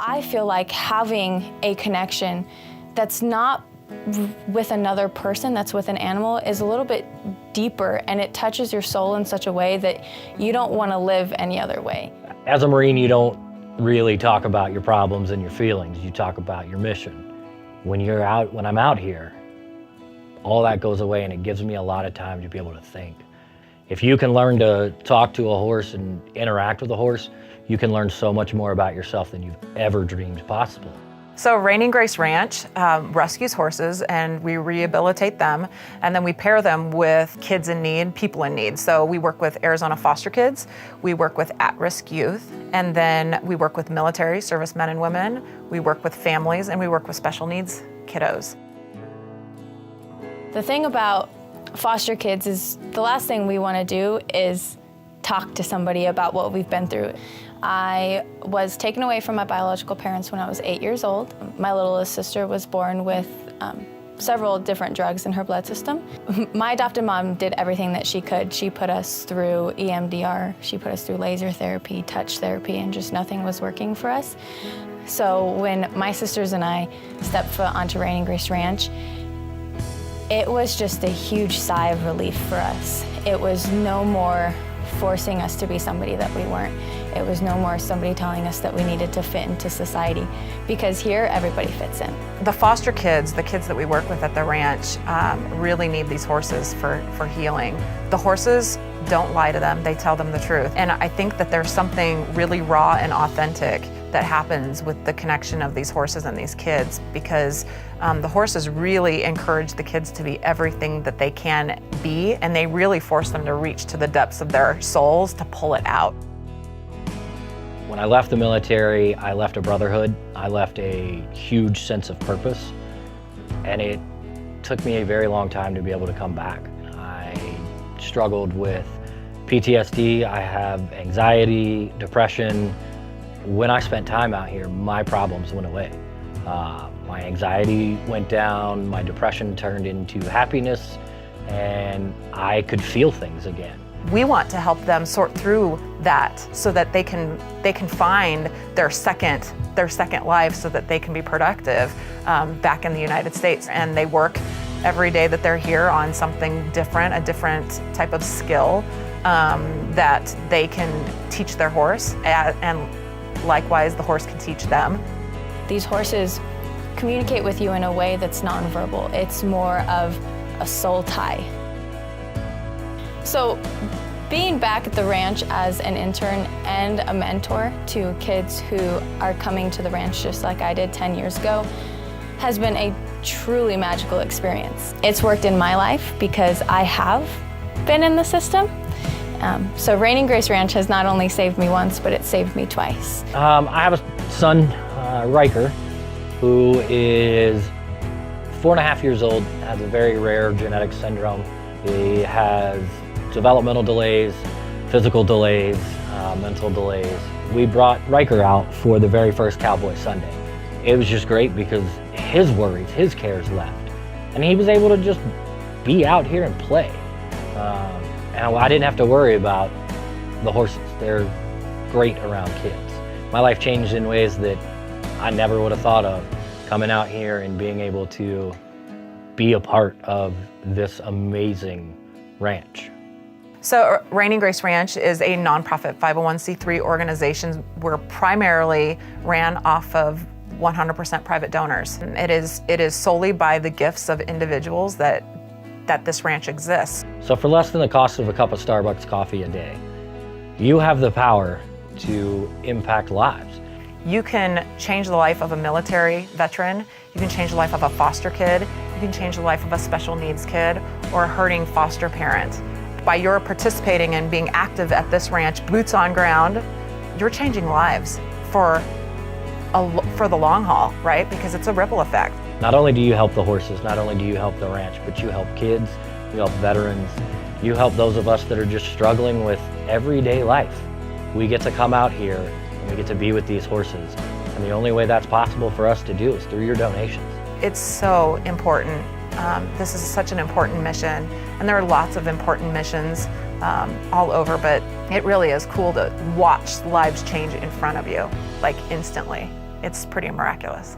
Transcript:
I feel like having a connection that's not with another person, that's with an animal, is a little bit deeper, and it touches your soul in such a way that you don't want to live any other way. As a Marine, you don't really talk about your problems and your feelings. You talk about your mission. When I'm out here, all that goes away, and it gives me a lot of time to be able to think. If you can learn to talk to a horse and interact with a horse, you can learn so much more about yourself than you've ever dreamed possible. So Reigning Grace Ranch rescues horses, and we rehabilitate them, and then we pair them with kids in need, people in need. So we work with Arizona foster kids, we work with at-risk youth, and then we work with military servicemen and women, we work with families, and we work with special needs kiddos. The thing about foster kids is the last thing we want to do is talk to somebody about what we've been through. I was taken away from my biological parents when I was 8 years old. My littlest sister was born with several different drugs in her blood system. My adopted mom did everything that she could. She put us through EMDR, she put us through laser therapy, touch therapy, and just nothing was working for us. So when my sisters and I stepped foot onto Reigning Grace Ranch, it was just a huge sigh of relief for us. It was no more forcing us to be somebody that we weren't. It was no more somebody telling us that we needed to fit into society, because here everybody fits in. The foster kids, the kids that we work with at the ranch, really need these horses for healing. The horses don't lie to them, they tell them the truth. And I think that there's something really raw and authentic that happens with the connection of these horses and these kids, because the horses really encourage the kids to be everything that they can be, and they really force them to reach to the depths of their souls to pull it out. When I left the military, I left a brotherhood. I left a huge sense of purpose, and it took me a very long time to be able to come back. I struggled with PTSD, I have anxiety, depression. When I spent time out here, my problems went away. My anxiety went down, my depression turned into happiness, and I could feel things again. We want to help them sort through that so that they can find their second life, so that they can be productive back in the United States. And they work every day that they're here on something different, a different type of skill that they can teach their horse, and likewise the horse can teach them. These horses communicate with you in a way that's nonverbal. It's more of a soul tie. So being back at the ranch as an intern and a mentor to kids who are coming to the ranch just like I did 10 years ago has been a truly magical experience. It's worked in my life because I have been in the system. So Reigning Grace Ranch has not only saved me once, but it saved me twice. I have a son, Riker, who is 4.5 years old, has a very rare genetic syndrome. He has developmental delays, physical delays, mental delays. We brought Riker out for the very first Cowboy Sunday. It was just great because his worries, his cares left, and he was able to just be out here and play. And I didn't have to worry about the horses. They're great around kids. My life changed in ways that I never would have thought of, coming out here and being able to be a part of this amazing ranch. So Reigning Grace Ranch is a nonprofit 501c3 organization. We're primarily ran off of 100% private donors. It is solely by the gifts of individuals that this ranch exists. So for less than the cost of a cup of Starbucks coffee a day, you have the power to impact lives. You can change the life of a military veteran, you can change the life of a foster kid, you can change the life of a special needs kid or a hurting foster parent. By your participating and being active at this ranch, boots on ground, you're changing lives for the long haul, right? Because it's a ripple effect. Not only do you help the horses, not only do you help the ranch, but you help kids, you help veterans, you help those of us that are just struggling with everyday life. We get to come out here and we get to be with these horses. And the only way that's possible for us to do is through your donations. It's so important. This is such an important mission, and there are lots of important missions all over, but it really is cool to watch lives change in front of you, like instantly. it's pretty miraculous.